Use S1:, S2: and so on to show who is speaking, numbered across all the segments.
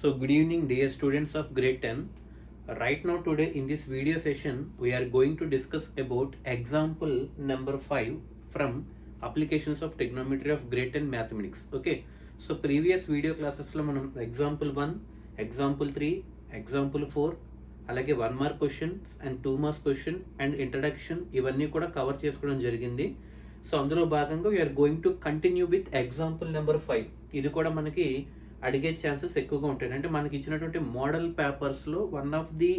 S1: So good evening dear students of grade 10. Right now today in this video session we are going to discuss about example number 5 from applications of trigonometry of grade 10 mathematics. Okay. So previous video classes lo manam example 1, example 3, example 4 అలాగే 1 mark question and 2 marks question and introduction ఇవన్నీ కూడా cover చేసుకోవడం జరిగింది. So అందులో భాగంగా we are going to continue with example number 5. ఇది కూడా మనకి అడిగే ఛాన్సెస్ ఎక్కువగా ఉంటాయి. అంటే మనకి ఇచ్చినటువంటి మోడల్ పేపర్స్లో one of the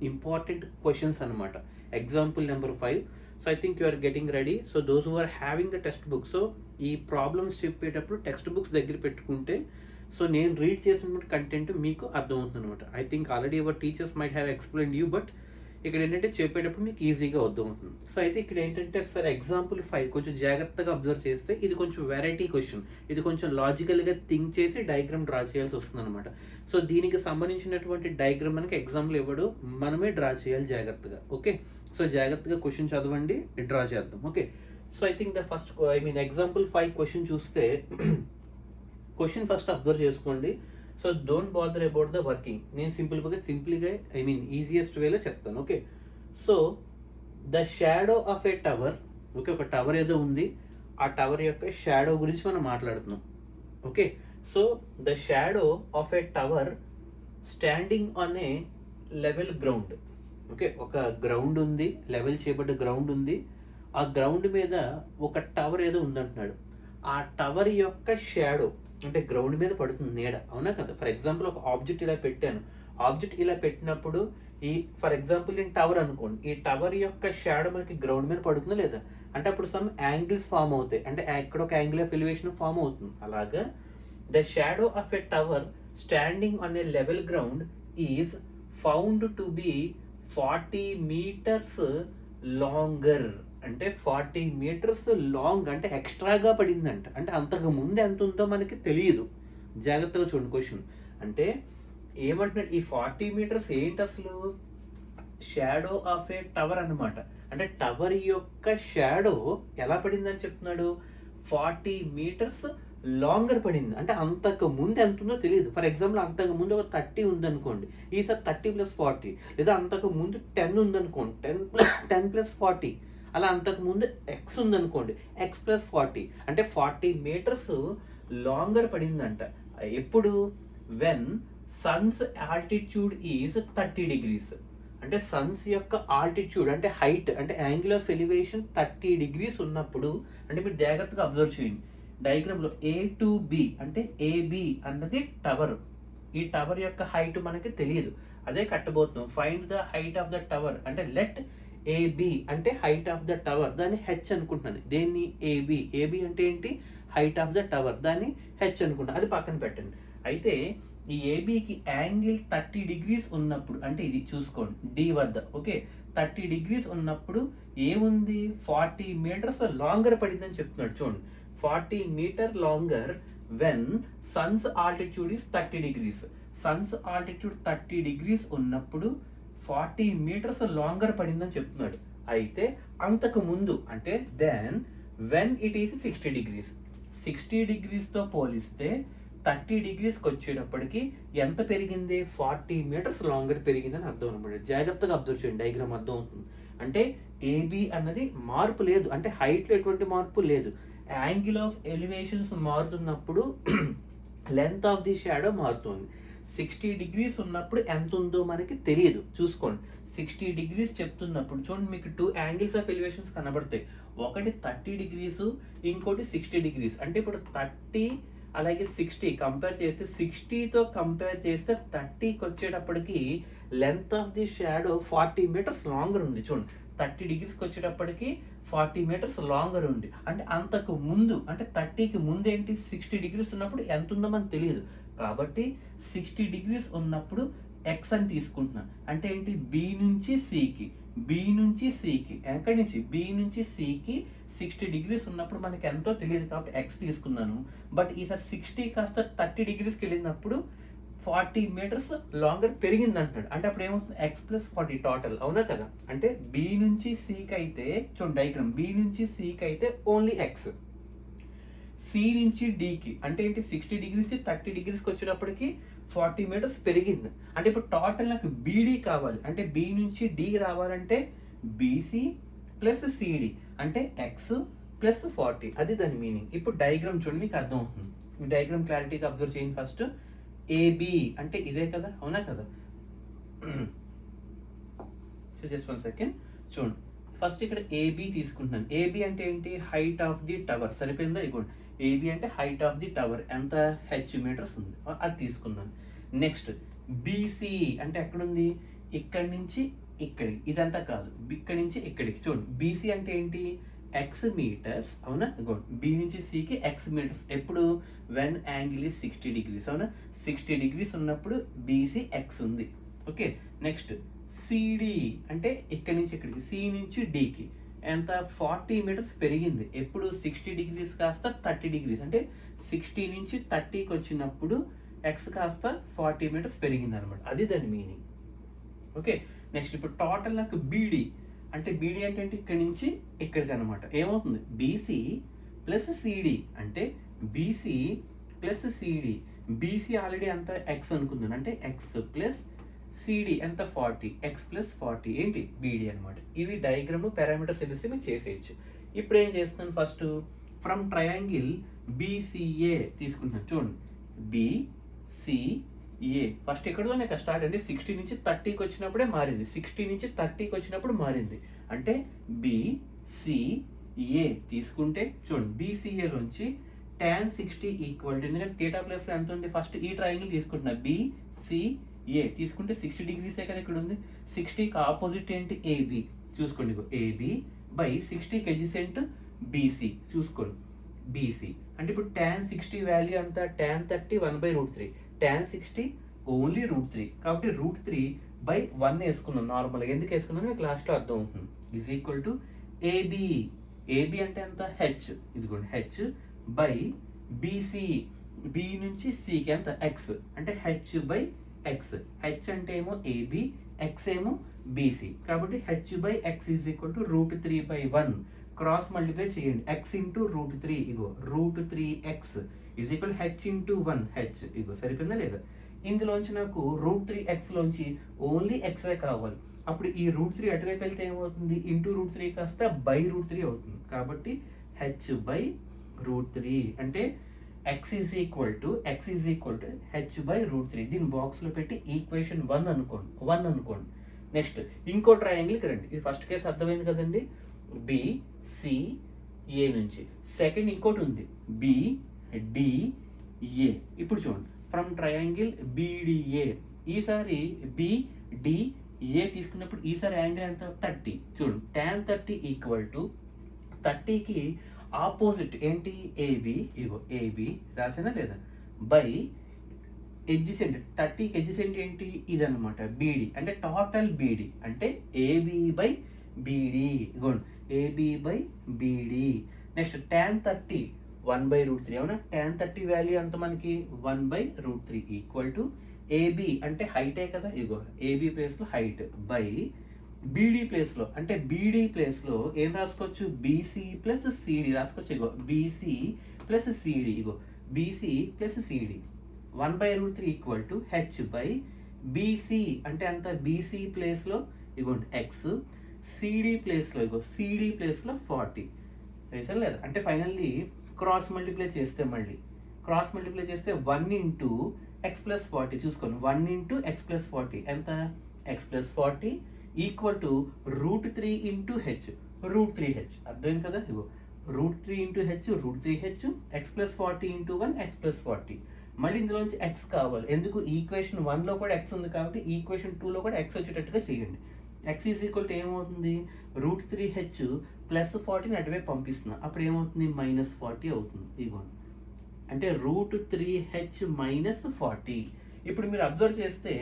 S1: important questions అనమాట example number 5. So I think you are getting ready. So those who are having the textbook, so ఈ ప్రాబ్లమ్స్ చెప్పేటప్పుడు టెక్స్ట్ బుక్స్ దగ్గర పెట్టుకుంటే సో నేను రీడ్ చేసినటువంటి కంటెంట్ మీకు అర్థమవుతుంది అనమాట. I think already your teachers might have explained you, but ఇక్కడ ఏంటంటే చెప్పేటప్పుడు మీకు ఈజీగా అర్థమవుతుంది. సో అయితే ఇక్కడ ఏంటంటే ఒకసారి ఎగ్జాంపుల్ 5 కొంచెం జాగ్రత్తగా అబ్జర్వ్ చేస్తే ఇది కొంచెం వెరైటీ క్వశ్చన్. ఇది కొంచెం లాజికల్గా థింక్ చేసి డయాగ్రామ్ డ్రా చేయాల్సి వస్తుంది అనమాట. సో దీనికి సంబంధించినటువంటి డయాగ్రామ్ మనకి ఎగ్జాంపుల్ ఇవ్వడు, మనమే డ్రా చేయాలి జాగ్రత్తగా. ఓకే, సో జాగ్రత్తగా క్వశ్చన్ చదవండి, డ్రా చేద్దాం. Okay, so I think the first example 5 question చూస్తే క్వశ్చన్ ఫస్ట్ అబ్జర్వ్ చేసుకోండి. So don't bother about the working, నేను సింపుల్గా ఈజియెస్ట్ వేలో చెప్తాను. Okay, so the shadow of A tower. Okay, ఒక టవర్ ఏదో ఉంది, ఆ టవర్ యొక్క షాడో గురించి మనం మాట్లాడుతున్నాం. Okay, so the shadow of A tower standing on a level ground. Okay, ఒక గ్రౌండ్ ఉంది, లెవెల్ చేయబడ్డ గ్రౌండ్ ఉంది. ఆ గ్రౌండ్ మీద ఒక టవర్ ఏదో ఉందంటున్నాడు. ఆ టవర్ యొక్క షాడో అంటే గ్రౌండ్ మీద పడుతుంది నీడ, అవునా కదా? ఫర్ ఎగ్జాంపుల్ ఒక ఆబ్జెక్ట్ ఇలా పెట్టాను, ఆబ్జెక్ట్ ఇలా పెట్టినప్పుడు ఈ ఫర్ ఎగ్జాంపుల్ నేను టవర్ అనుకోండి, ఈ టవర్ యొక్క షాడో మనకి గ్రౌండ్ మీద పడుతుందా లేదా అంటే అప్పుడు సమ్ యాంగిల్స్ ఫామ్ అవుతాయి, అంటే ఇక్కడ ఒక యాంగిల్ ఆఫ్ ఎలివేషన్ ఫామ్ అవుతుంది. అలాగా the shadow of a tower standing on a level ground is found to be 40 meters longer. అంటే 40 meters లాంగ్ అంటే ఎక్స్ట్రాగా పడిందంట. అంటే అంతకు ముందు ఎంత ఉందో మనకి తెలియదు. జాగ్రత్తగా చూడండి క్వశ్చన్. అంటే ఏమంటున్నాడు, ఈ 40 meters ఏంటి అసలు? షాడో ఆఫ్ ఏ టవర్ అనమాట. అంటే టవర్ యొక్క షాడో ఎలా పడిందని చెప్తున్నాడు, 40 meters లాంగర్ పడింది. అంటే అంతకు ముందు ఎంత ఉందో తెలియదు. ఫర్ ఎగ్జాంపుల్ అంతకు ముందు ఒక 30 ఉందనుకోండి, ఈసారి 30 + 40, లేదా అంతకు ముందు 10 ఉందనుకోండి, 10 + 40, అలా అంతకు ముందు ఎక్స్ ఉందనుకోండి, x + 40, అంటే 40 meters లాంగర్ పడిందంట. ఎప్పుడు? When sun's altitude is 30 degrees. అంటే సన్స్ యొక్క ఆల్టిట్యూడ్ అంటే హైట్ అంటే యాంగిల్ ఆఫ్ ఎలివేషన్ 30 degrees ఉన్నప్పుడు, అంటే మీరు జాగ్రత్తగా అబ్జర్వ్ చేయండి డయాగ్రామ్లో A to B అంటే AB అన్నది టవర్. ఈ టవర్ యొక్క హైట్ మనకి తెలియదు, అదే కట్టబోతున్నాం. Find the height of the tower అంటే లెట్ AB అంటే హైట్ ఆఫ్ ద టవర్, దాన్ని H అనుకుంటున్నాను. దేన్ని? AB అంటే ఏంటి? హైట్ ఆఫ్ ద టవర్, దాన్ని H అనుకుంటాను. అది పక్కన పెట్టండి. అయితే ఈ ఏబికి యాంగిల్ 30 degrees ఉన్నప్పుడు, అంటే ఇది చూసుకోండి D వద్ద. ఓకే, 30 degrees ఉన్నప్పుడు ఏముంది? 40 meters లాంగర్ పడిందని చెప్తున్నాడు. చూడండి, 40 meters longer when sun's altitude is 30 degrees. Sons altitude 30 degrees ఉన్నప్పుడు 40 meters లాంగర్ పడిందని చెప్తున్నాడు. అయితే అంతకు ముందు అంటే then when it is 60 degrees. 60 degreesతో పోలిస్తే 30 degreesకి వచ్చేటప్పటికి ఎంత పెరిగింది? 40 meters లాంగర్ పెరిగిందని అర్థం అనమాట. జాగ్రత్తగా అబ్జర్వ్ చేయండి, డయాగ్రామ్ అర్థం అవుతుంది. అంటే ఏబి అన్నది మార్పు లేదు, అంటే హైట్లో ఎటువంటి మార్పు లేదు. యాంగిల్ ఆఫ్ ఎలివేషన్స్ మారుతున్నప్పుడు లెంత్ ఆఫ్ ది షాడో మారుతుంది. 60 degrees ఉన్నప్పుడు ఎంత ఉందో మనకి తెలియదు. చూసుకోండి, 60 degrees చెప్తున్నప్పుడు చూడండి మీకు 2 యాంగిల్స్ ఆఫ్ ఎలివేషన్స్ కనబడతాయి. ఒకటి 30 degrees, ఇంకోటి 60 degrees. అంటే ఇప్పుడు 30 అలాగే 60 కంపేర్ చేస్తే, 60తో కంపేర్ చేస్తే 30కి వచ్చేటప్పటికి length of the shadow 40 meters longer ఉంది. చూడండి, 30 degreesకి వచ్చేటప్పటికి 40 meters లాంగర్ ఉంది. అంటే అంతకు ముందు అంటే 30కి ముందు ఏంటి? 60 degrees ఉన్నప్పుడు ఎంత ఉందో మనకు తెలియదు. కాబట్టి 60 degrees ఉన్నప్పుడు ఎక్స్ అని తీసుకుంటున్నాను. అంటే ఏంటి? బి నుంచి సికి, ఎక్కడి నుంచి? బి నుంచి సికి 60 degrees ఉన్నప్పుడు మనకి ఎంతో తెలియదు కాబట్టి ఎక్స్ తీసుకున్నాను. బట్ ఈసారి 60 కాస్త 30 degreesకి వెళ్ళినప్పుడు 40 meters లాంగర్ పెరిగింది అంటున్నాడు. అంటే అప్పుడు ఏమవుతుంది? x + 40 టోటల్, అవునా కదా? అంటే బి నుంచి సికి అయితే చూడండి డయాగ్రామ్, బి నుంచి సికి అయితే ఓన్లీ ఎక్స్, సి నుంచి డికి అంటే ఏంటి 60 డిగ్రీస్ నుంచి 30 డిగ్రీస్కి వచ్చేటప్పటికి 40 మీటర్స్ పెరిగింది. అంటే ఇప్పుడు టోటల్ నాకు బీడీ కావాలి, అంటే బి నుంచి డి రావాలంటే బీసీ ప్లస్ సిడి అంటే ఎక్స్ ప్లస్ 40, అది దాని మీనింగ్. ఇప్పుడు డయాగ్రామ్ చూడండి, మీకు అర్థం అవుతుంది. ఈ డయాగ్రామ్ క్లారిటీగా అబ్జర్వ్ చేయండి. ఫస్ట్ ఏబి అంటే ఇదే కదా, అవునా కదా? జస్ట్ 1 సెకండ్ చూడండి. ఫస్ట్ ఇక్కడ ఏబి తీసుకుంటున్నాను. ఏబి అంటే ఏంటి? Height of the tower. సరిపోయిందా? ఇగోండి, ఏబి అంటే హైట్ ఆఫ్ ది టవర్ ఎంత? హెచ్ మీటర్స్ ఉంది, అది తీసుకున్నాను. నెక్స్ట్ బీసీ అంటే ఎక్కడుంది? ఇక్కడి నుంచి ఇక్కడికి, ఇదంతా కాదు, ఇక్కడి నుంచి ఇక్కడికి. చూడండి, బీసీ అంటే ఏంటి? ఎక్స్ మీటర్స్, అవునా? ఇగోండి, బి నుంచి సికి ఎక్స్ మీటర్స్. ఎప్పుడు? వెన్ యాంగిల్ ఈజ్ 60 డిగ్రీస్, అవునా? 60 డిగ్రీస్ ఉన్నప్పుడు బీసీ ఎక్స్ ఉంది. ఓకే, నెక్స్ట్ సిడి అంటే ఇక్కడి నుంచి ఇక్కడికి, సి నుంచి డికి ఎంత? 40 మీటర్స్ పెరిగింది. ఎప్పుడు? 60 డిగ్రీస్ కాస్త 30 డిగ్రీస్, అంటే 60 నుంచి 30కి వచ్చినప్పుడు ఎక్స్ కాస్త 40 మీటర్స్ పెరిగింది అనమాట, అది దాని మీనింగ్. ఓకే, నెక్స్ట్ ఇప్పుడు టోటల్ నాకు బీడీ అంటే, బీడీ అంటే ఏంటి? ఇక్కడి నుంచి ఇక్కడికి అనమాట. ఏమవుతుంది? బీసీ ప్లస్ సిడి అంటే BC plus CD. BC already అంత ఎక్స్ అనుకుందాను, అంటే ఎక్స్ ప్లస్ సిడి ఎంత? 40, ఎక్స్ ప్లస్ 40 ఏంటి? బీడీ అనమాట. ఇవి డయాగ్రామ్ పారామీటర్స్ తెలిస్తే మీరు చేసేయచ్చు. ఇప్పుడు ఏం చేస్తున్నాను? ఫస్ట్ ఫ్రమ్ ట్రయాంగిల్ బీసీఏ తీసుకుంటున్నాను. చూడండి, బీసీఏ ఫస్ట్ ఎక్కడో నాకు స్టార్ట్ అంటే 60 నుంచి 30కి వచ్చినప్పుడే మారింది. 60 నుంచి 30కి వచ్చినప్పుడు మారింది, అంటే బీసీఏ తీసుకుంటే చూడండి, బీసీఏలోంచి tan 60 ఈక్వల్ టు, ఎందుకంటే థీటా ప్లస్లో ఎంత ఉంది? ఫస్ట్ ఈ ట్రయాంగిల్ తీసుకుంటున్నా, బీసీఏ తీసుకుంటే 60 డిగ్రీసే కదా ఇక్కడ ఉంది. 60కి ఆపోజిట్ ఏంటి? ఏబి. చూసుకోండి, ఏబి బై 60కి అడ్జసెంట్ బీసీ. చూసుకోండి, బీసీ అంటే ఇప్పుడు tan 60 వాల్యూ అంత? tan 30 1/√3. tan 60 ఓన్లీ √3, కాబట్టి √3/1 వేసుకున్నాం నార్మల్గా. ఎందుకు వేసుకున్నాం మీకు లాస్ట్లో అర్థం అవుతుంది. Is equal to AB. AB అంటే ఎంత? హెచ్. ఇదిగోండి, హెచ్ బై బీసీ. బి నుంచి సికి ఎంత? ఎక్స్, అంటే హెచ్ బై ఎక్స్. హెచ్ అంటే ఏమో ఏబి, ఎక్స్ ఏమో బీసీ, కాబట్టి H by X is equal to √3/1. Cross multiply చేయండి, ఎక్స్ ఇంటూ √3, ఇగో √3x is equal H into 1, H. ఇగో సరిపోయిందా లేదా? ఇందులోంచి నాకు √3x లోంచి ఓన్లీ ఎక్స్వై కావాలి. అప్పుడు ఈ √3 అటువైపు వెళ్తే ఏమవుతుంది? ఇంటూ √3 కాస్త బై √3 అవుతుంది, కాబట్టి హెచ్ బై √3 అంటే x is equal to H by √3. దీన్ని బాక్స్లో పెట్టి ఈక్వేషన్ 1 అనుకోండి. నెక్స్ట్ ఇంకో ట్రయాంగిల్కి రండి. ఇది ఫస్ట్ కేసు అర్థమైంది కదండి, BCA నుంచి. సెకండ్ ఇంకోటి ఉంది, BDA. ఇప్పుడు చూడండి, ఫ్రమ్ ట్రయాంగిల్ BDA, ఈసారి BDA తీసుకున్నప్పుడు ఈసారి యాంగిల్ ఎంత? 30. చూడండి, tan 30 ఈక్వల్ టు 30కి ఆపోజిట్ ఏంటి? ఏబి. ఇగో ఏబి రాసేనా లేదా? బై ఎడ్జిసెంట్, 30కి ఎడ్జిసెంట్ ఏంటి? ఇదనమాట బీడీ, అంటే టోటల్ బీడీ అంటే ఏబి బై బీడీ. ఇగోండి, AB by BD. Next tan 30 1/√3, అవునా? tan 30 వాల్యూ ఎంత మనకి? 1/√3 ఈక్వల్ టు ఏబి అంటే హైటే కదా, ఇగో ఏబి ప్లేస్లో హైట్ బై బీడీ ప్లేస్లో, అంటే బీడీ ప్లేస్లో ఏం రాసుకోవచ్చు? బీసీ ప్లస్ సిడి రాసుకోవచ్చు. ఇగో బీసీ ప్లస్ సిడి, ఇగో BC plus CD 1/√3 equal to H by BC అంటే అంత? బీసీ ప్లేస్లో ఇగోండి ఎక్స్, సిడి ప్లేస్లో ఇగో సిడి ప్లేస్లో 40 వేసాను లేదా? అంటే ఫైనల్లీ క్రాస్ మల్టిప్లై చేస్తే 1 ఇంటూ ఎక్స్ ప్లస్ 40. చూసుకోండి, 1 ఇంటూ ఎక్స్ ప్లస్ 40 ఎంత? X plus 40 equal to √3 into H, √3h. అర్థమైంది కదా? ఇగో √3 into H, √3h, X plus 40 into 1, X plus 40. మళ్ళీ ఇందులోంచి ఎక్స్ కావాలి, ఎందుకు? ఈక్వేషన్ 1లో కూడా ఎక్స్ ఉంది కాబట్టి ఈక్వేషన్ 2లో కూడా ఎక్స్ వచ్చేటట్టుగా చేయండి. ఎక్స్ ఈజ్ ఈక్వల్ టు ఏమవుతుంది? √3h ప్లస్ 40ని అటువైపు పంపిస్తున్నా, అప్పుడు ఏమవుతుంది? -40 అవుతుంది. ఇదిగోండి, అంటే √3h మైనస్ 40. ఇప్పుడు మీరు అబ్జర్వ్ చేస్తే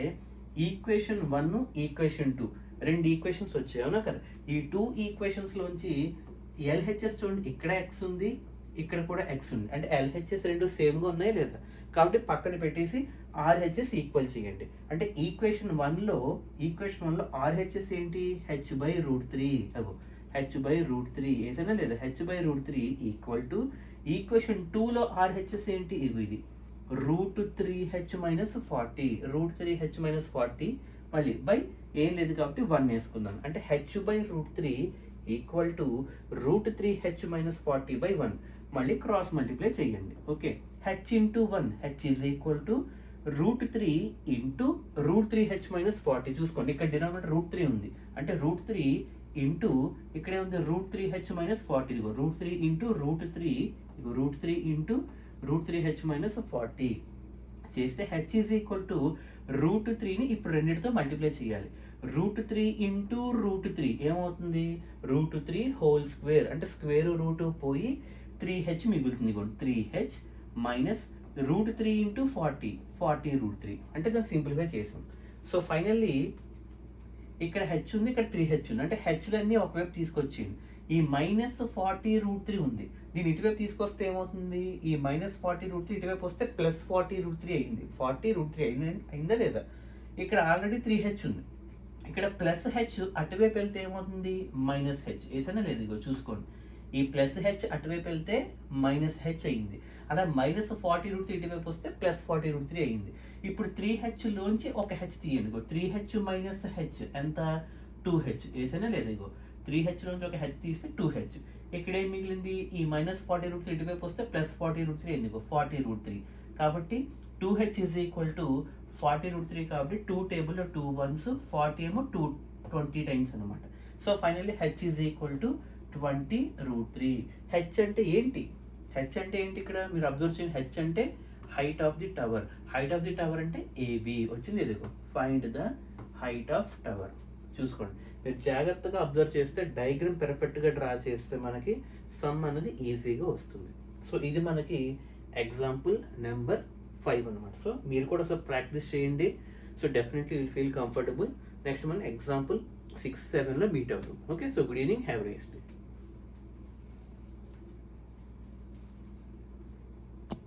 S1: ఈక్వేషన్ 1, ఈక్వేషన్ 2 రెండు ఈక్వేషన్స్ వచ్చాయి, అవునా కదా? ఈ 2 ఈక్వేషన్స్లోంచి ఎల్హెచ్ఎస్ చూడండి, ఇక్కడ ఎక్స్ ఉంది, ఇక్కడ కూడా ఎక్స్ ఉంది, అంటే ఎల్హెచ్ఎస్ రెండు సేమ్గా ఉన్నాయి లేదా? కాబట్టి పక్కన పెట్టేసి ఆర్హెచ్ఎస్ ఈక్వల్ చేయండి. అంటే ఈక్వేషన్ 1లో ఆర్హెచ్ఎస్ ఏంటి? h/√3. అగో h/√3 వేసానా లేదా? h/√3 ఈక్వల్ టు ఈక్వేషన్ 2లో RHS ఏంటి, ఇది √3h మైనస్ 40, √3h-40 మళ్ళీ బై ఏం లేదు కాబట్టి 1 వేసుకుందాం. అంటే h/√3 ఈక్వల్ టు √3h-40/1. మళ్ళీ క్రాస్ మల్టిప్లై చేయండి. Okay, h into 1, h is equal to √3 into √3h-40. చూసుకోండి, ఇక్కడ డినామినేటర్ √3 ఉంది, అంటే √3 ఇంటూ ఇక్కడే ఉంది √3h-40. ఇదిగో √3 ఇంటూ √3, ఇదిగో √3 ఇంటూ √3h-40 చేస్తే h ఈజ్ ఈక్వల్ టు √3ని ఇప్పుడు రెండింటితో మల్టిప్లై చేయాలి. √3 ఇంటూ √3 ఏమవుతుంది, √3 హోల్ స్క్వేర్, అంటే స్క్వేర్ రూట్ పోయి 3h మిగులుతుంది. 3h మైనస్ √3 ఇంటూ 40, 40√3, అంటే దాన్ని సింప్లిఫై చేసాం. సో ఫైనల్లీ ఇక్కడ h ఉంది, ఇక్కడ 3h ఉంది, అంటే hలన్నీ ఒకవైపు తీసుకొచ్చింది. ఈ -40√3 ఉంది, దీని ఇటువైపు తీసుకొస్తే ఏమవుతుంది, ఈ -40√3 ఇటువైపు వస్తే +40√3 అయింది. 40√3 అయిందా లేదా? ఇక్కడ ఆల్రెడీ 3h ఉంది, ఇక్కడ +h అటువైపు వెళ్తే ఏమవుతుంది, -h వేసానా లేదు, ఇగో చూసుకోండి, ఈ +h అటువైపు వెళ్తే -h అయింది. అలా -40√3 ఇటువైపు వస్తే +40√3 అయింది. ఇప్పుడు 3h లోంచి ఒక h తీయండి, 3h మైనస్ h ఎంత, 2h వేసానా లేదు, ఇగో 3h లోంచి ఒక h తీస్తే 2h. ఇక్కడ ఏం మిగిలింది, ఈ -40√3 ఇటువైపు వస్తే +40√3 అయింది, 40√3. కాబట్టి 2h ఈజ్ ఈక్వల్ టు 40√3, కాబట్టి 2 టేబుల్లో 2 1s, 40 ఏమో 20 టైమ్స్ అనమాట. So finally h is equal to 20√3. h అంటే ఏంటి, h అంటే ఏంటి, ఇక్కడ మీరు అబ్జర్వ్ చేయండి, h అంటే height of the tower. Height of the tower అంటే AB వచ్చింది. ఎదుగు find the height of tower. చూసుకోండి, మీరు జాగ్రత్తగా అబ్జర్వ్ చేస్తే డయాగ్రామ్ పెర్ఫెక్ట్గా డ్రా చేస్తే మనకి సమ్ అనేది ఈజీగా వస్తుంది. సో ఇది మనకి ఎగ్జాంపుల్ నెంబర్ 5 అనమాట. సో మీరు కూడా ఒకసారి ప్రాక్టీస్ చేయండి. So definitely will feel comfortable. Next మనం ఎగ్జాంపుల్ 6, 7లో మీట్ అవుతాం. Okay, so good evening, have a nice day.